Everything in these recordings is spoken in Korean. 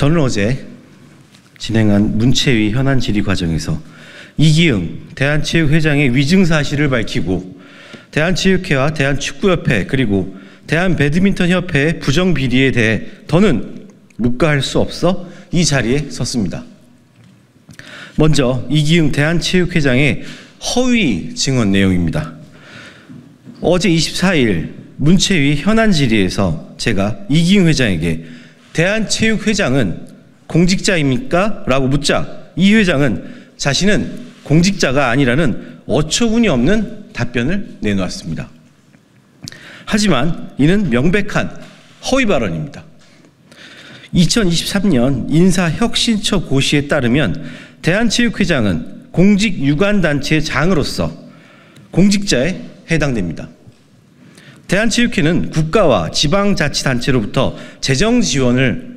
저는 어제 진행한 문체위 현안 질의 과정에서 이기흥 대한체육회장의 위증 사실을 밝히고 대한체육회와 대한축구협회 그리고 대한배드민턴협회의 부정비리에 대해 더는 묵과할 수 없어 이 자리에 섰습니다. 먼저 이기흥 대한체육회장의 허위 증언 내용입니다. 어제 24일 문체위 현안 질의에서 제가 이기흥 회장에게 대한체육회장은 공직자입니까? 라고 묻자 이 회장은 자신은 공직자가 아니라는 어처구니 없는 답변을 내놓았습니다. 하지만 이는 명백한 허위 발언입니다. 2023년 인사혁신처 고시에 따르면 대한체육회장은 공직유관단체의 장으로서 공직자에 해당됩니다. 대한체육회는 국가와 지방자치단체로부터 재정 지원을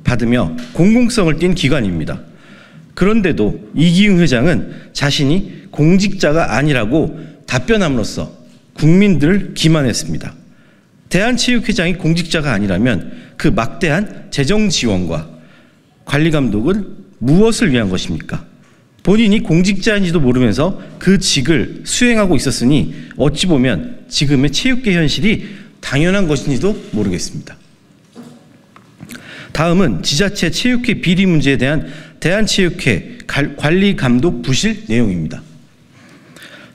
받으며 공공성을 띈 기관입니다. 그런데도 이기흥 회장은 자신이 공직자가 아니라고 답변함으로써 국민들을 기만했습니다. 대한체육회장이 공직자가 아니라면 그 막대한 재정 지원과 관리 감독은 무엇을 위한 것입니까? 본인이 공직자인지도 모르면서 그 직을 수행하고 있었으니 어찌 보면 지금의 체육계 현실이 당연한 것인지도 모르겠습니다. 다음은 지자체 체육회 비리 문제에 대한 대한체육회 관리 감독 부실 내용입니다.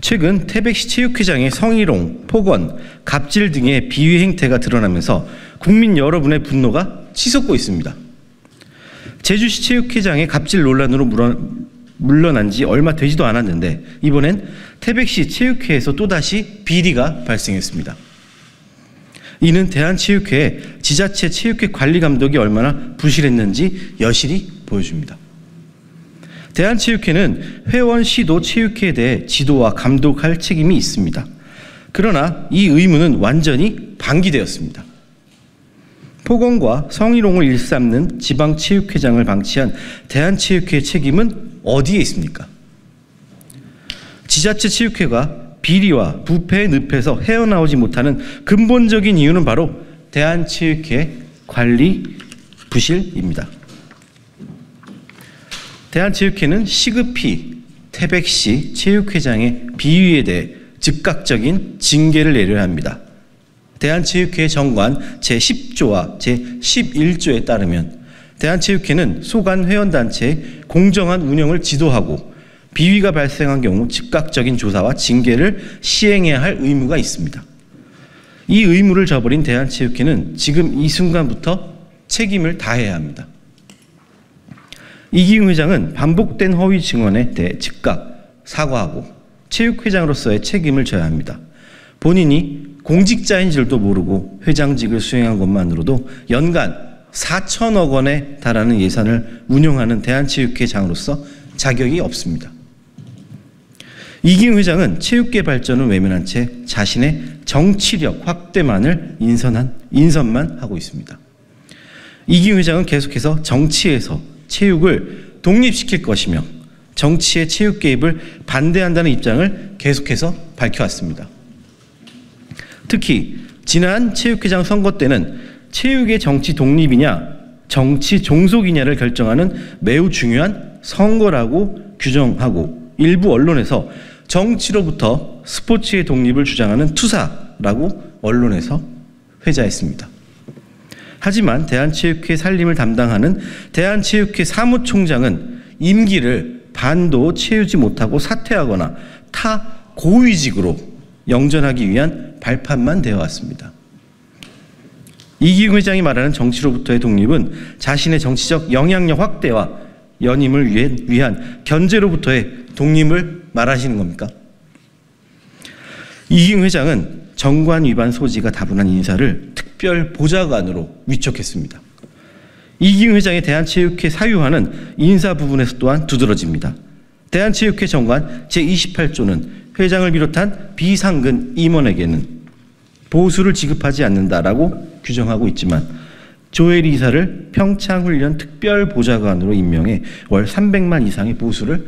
최근 태백시 체육회장의 성희롱, 폭언, 갑질 등의 비위 행태가 드러나면서 국민 여러분의 분노가 치솟고 있습니다. 제주시 체육회장의 갑질 논란으로 물러난 지 얼마 되지도 않았는데 이번엔 태백시 체육회에서 또다시 비리가 발생했습니다. 이는 대한체육회의 지자체 체육회 관리 감독이 얼마나 부실했는지 여실히 보여줍니다. 대한체육회는 회원 시도 체육회에 대해 지도와 감독할 책임이 있습니다. 그러나 이 의무는 완전히 방기되었습니다. 폭언과 성희롱을 일삼는 지방체육회장을 방치한 대한체육회의 책임은 어디에 있습니까? 지자체 체육회가 비리와 부패의 늪에서 헤어나오지 못하는 근본적인 이유는 바로 대한체육회 관리 부실입니다. 대한체육회는 시급히 태백시 체육회장의 비위에 대해 즉각적인 징계를 내려야 합니다. 대한체육회 정관 제10조와 제11조에 따르면 대한체육회는 소관 회원단체의 공정한 운영을 지도하고 비위가 발생한 경우 즉각적인 조사와 징계를 시행해야 할 의무가 있습니다. 이 의무를 저버린 대한체육회는 지금 이 순간부터 책임을 다해야 합니다. 이기흥 회장은 반복된 허위 증언에 대해 즉각 사과하고 체육회장으로서의 책임을 져야 합니다. 본인이 공직자인 줄도 모르고 회장직을 수행한 것만으로도 연간 4천억 원에 달하는 예산을 운영하는 대한체육회장으로서 자격이 없습니다. 이기흥 회장은 체육계 발전을 외면한 채 자신의 정치력 확대만을 인선만 하고 있습니다. 이기흥 회장은 계속해서 정치에서 체육을 독립시킬 것이며 정치의 체육 개입을 반대한다는 입장을 계속해서 밝혀왔습니다. 특히 지난 체육회장 선거 때는 체육의 정치 독립이냐 정치 종속이냐를 결정하는 매우 중요한 선거라고 규정하고 일부 언론에서 정치로부터 스포츠의 독립을 주장하는 투사라고 언론에서 회자했습니다. 하지만 대한체육회 살림을 담당하는 대한체육회 사무총장은 임기를 반도 채우지 못하고 사퇴하거나 타 고위직으로 영전하기 위한 발판만 되어 왔습니다. 이기흥 회장이 말하는 정치로부터의 독립은 자신의 정치적 영향력 확대와 연임을 위한 견제로부터의 독립을 말하시는 겁니까? 이기흥 회장은 정관 위반 소지가 다분한 인사를 특별 보좌관으로 위촉했습니다. 이기흥 회장의 대한체육회 사유화는 인사 부분에서 또한 두드러집니다. 대한체육회 정관 제28조는 회장을 비롯한 비상근 임원에게는 보수를 지급하지 않는다라고 규정하고 있지만 조혜리 이사를 평창훈련 특별보좌관으로 임명해 월 300만 이상의 보수를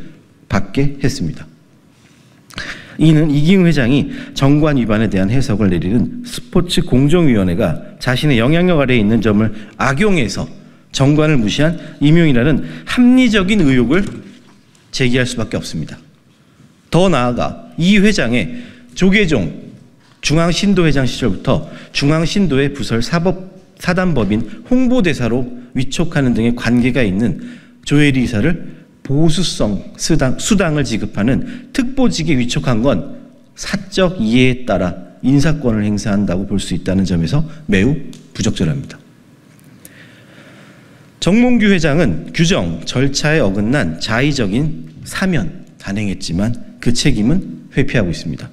받게 했습니다. 이는 이기흥 회장이 정관 위반에 대한 해석을 내리는 스포츠 공정위원회가 자신의 영향력 아래에 있는 점을 악용해서 정관을 무시한 임용이라는 합리적인 의혹을 제기할 수밖에 없습니다. 더 나아가 이 회장의 조계종 중앙신도회장 시절부터 중앙신도의 부설 사단법인 홍보대사로 위촉하는 등의 관계가 있는 조혜리 이사를 보수성 수당을 지급하는 특보직에 위촉한 건 사적 이해에 따라 인사권을 행사한다고 볼 수 있다는 점에서 매우 부적절합니다. 정몽규 회장은 규정, 절차에 어긋난 자의적인 사면 단행했지만 그 책임은 회피하고 있습니다.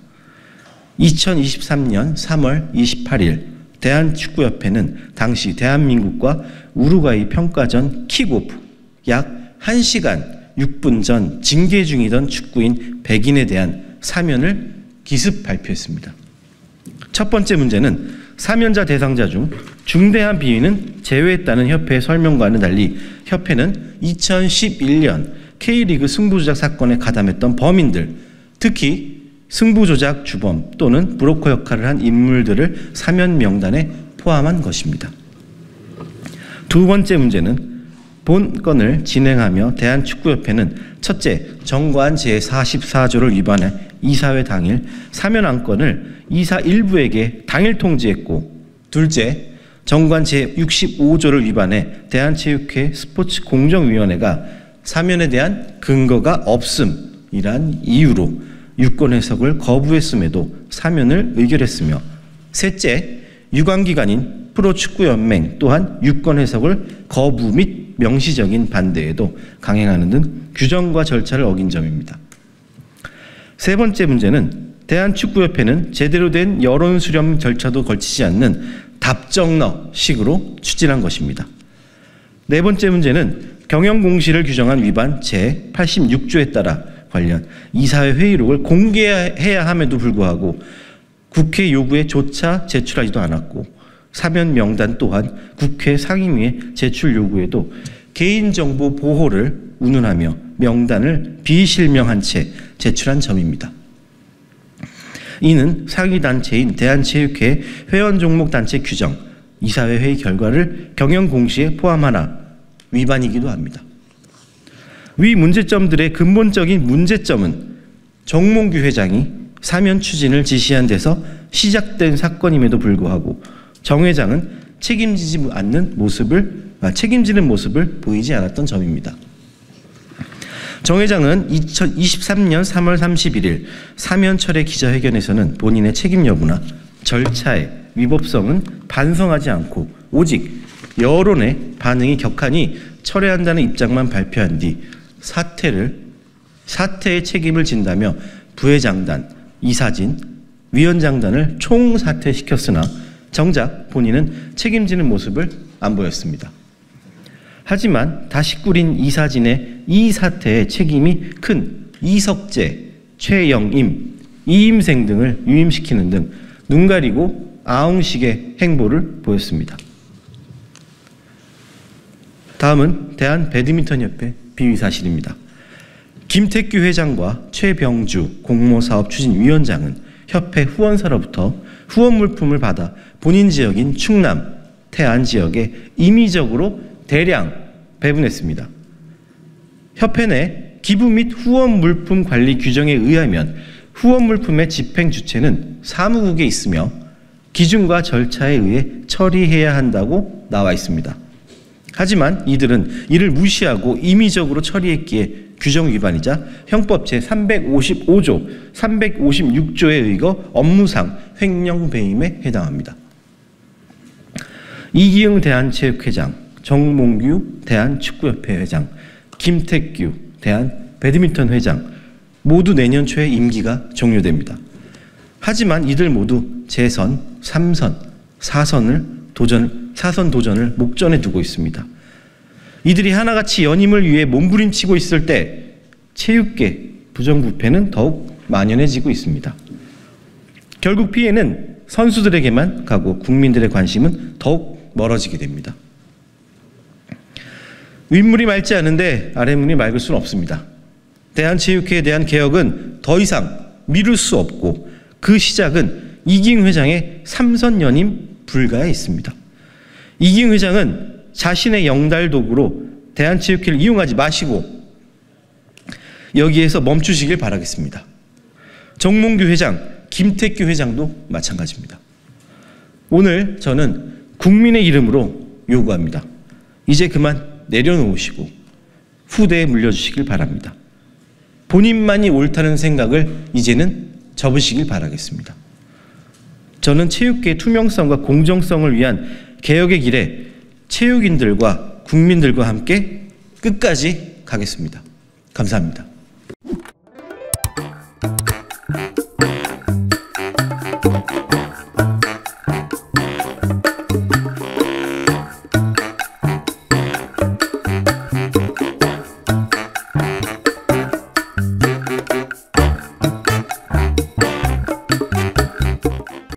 2023년 3월 28일 대한축구협회는 당시 대한민국과 우루과이 평가전 킥오프 약 1시간 6분 전 징계 중이던 축구인 백인에 대한 사면을 기습 발표했습니다. 첫 번째 문제는 사면자 대상자 중 중대한 비위는 제외했다는 협회의 설명과는 달리 협회는 2011년 K리그 승부조작 사건에 가담했던 범인들, 특히 승부조작 주범 또는 브로커 역할을 한 인물들을 사면 명단에 포함한 것입니다. 두 번째 문제는 본 건을 진행하며 대한축구협회는 첫째, 정관 제44조를 위반해 이사회 당일 사면 안건을 이사 일부에게 당일 통지했고, 둘째, 정관 제65조를 위반해 대한체육회 스포츠공정위원회가 사면에 대한 근거가 없음이란 이유로 유권 해석을 거부했음에도 사면을 의결했으며, 셋째, 유관기관인 프로축구연맹 또한 유권 해석을 거부 및 명시적인 반대에도 강행하는 등 규정과 절차를 어긴 점입니다. 세 번째 문제는 대한축구협회는 제대로 된 여론 수렴 절차도 거치지 않는 답정너식으로 추진한 것입니다. 네 번째 문제는 경영공시를 규정한 위반 제86조에 따라 관련 이사회 회의록을 공개해야 함에도 불구하고 국회 요구에 조차 제출하지도 않았고, 사면 명단 또한 국회 상임위에 제출 요구에도 개인정보 보호를 운운하며 명단을 비실명한 채 제출한 점입니다. 이는 상위단체인 대한체육회 회원 종목 단체 규정, 이사회 회의 결과를 경영공시에 포함하나 위반이기도 합니다. 위 문제점들의 근본적인 문제점은 정몽규 회장이 사면 추진을 지시한 데서 시작된 사건임에도 불구하고 정 회장은 책임지는 모습을 보이지 않았던 점입니다. 정 회장은 2023년 3월 31일 사면 철회 기자회견에서는 본인의 책임 여부나 절차의 위법성은 반성하지 않고 오직 여론의 반응이 격하니 철회한다는 입장만 발표한 뒤 사퇴의 책임을 진다며 부회장단, 이사진, 위원장단을 총사퇴시켰으나 정작 본인은 책임지는 모습을 안 보였습니다. 하지만 다시 꾸린 이사진의 이 사태의 책임이 큰 이석재, 최영임, 이임생 등을 유임시키는 등 눈 가리고 아웅식의 행보를 보였습니다. 다음은 대한배드민턴협회 비위 사실입니다. 김택규 회장과 최병주 공모사업추진위원장은 협회 후원사로부터 후원 물품을 받아 본인 지역인 충남, 태안 지역에 임의적으로 대량 배분했습니다. 협회 내 기부 및 후원 물품 관리 규정에 의하면 후원 물품의 집행 주체는 사무국에 있으며 기준과 절차에 의해 처리해야 한다고 나와 있습니다. 하지만 이들은 이를 무시하고 임의적으로 처리했기에 규정 위반이자 형법 제355조, 356조에 의거 업무상 횡령배임에 해당합니다. 이기흥 대한체육회장, 정몽규 대한축구협회 회장, 김택규 대한배드민턴 회장 모두 내년 초에 임기가 종료됩니다. 하지만 이들 모두 재선, 3선, 4선 도전을 목전에 두고 있습니다. 이들이 하나같이 연임을 위해 몸부림치고 있을 때 체육계 부정부패는 더욱 만연해지고 있습니다. 결국 피해는 선수들에게만 가고 국민들의 관심은 더욱 멀어지게 됩니다. 윗물이 맑지 않은데 아랫물이 맑을 수는 없습니다. 대한체육회에 대한 개혁은 더 이상 미룰 수 없고 그 시작은 이기흥 회장의 3선 연임 불가에 있습니다. 이기흥 회장은 자신의 영달독으로 대한체육회를 이용하지 마시고 여기에서 멈추시길 바라겠습니다. 정몽규 회장, 김택규 회장도 마찬가지입니다. 오늘 저는 국민의 이름으로 요구합니다. 이제 그만 내려놓으시고 후대에 물려주시길 바랍니다. 본인만이 옳다는 생각을 이제는 접으시길 바라겠습니다. 저는 체육계의 투명성과 공정성을 위한 개혁의 길에 체육인들과 국민들과 함께 끝까지 가겠습니다. 감사합니다.